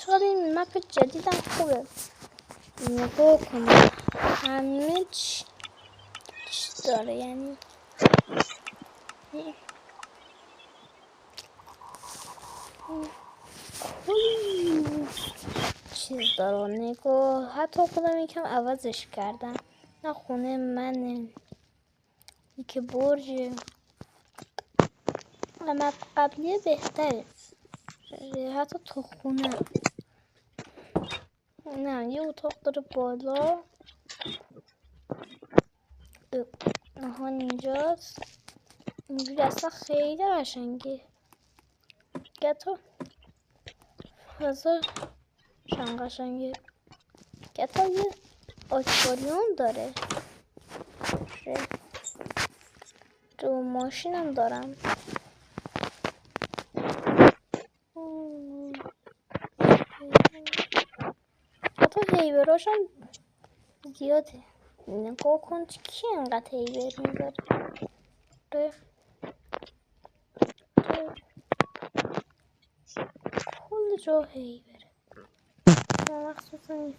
چقدر این مپ جدیدم خوبه. نگاه کنم همه چی داره، یعنی کلی چیز داره. نگاه حتی خودم یکم عوضش کردم. نه خونه منه، یکی برجه. مپ قبلی بهتره حتی تو خونه. نه یه اتاق داره بالا. آها اینجاست. اینجوری اصلا خیلی قشنگه. گتا فضا شان قشنگه. گتا یه آکواریوم داره. تو ماشینم دارم. حتی هیبراشم زیاده. نگاه کن کی انقدر هیبر میذاره. کل جا هیبره. مخصوصا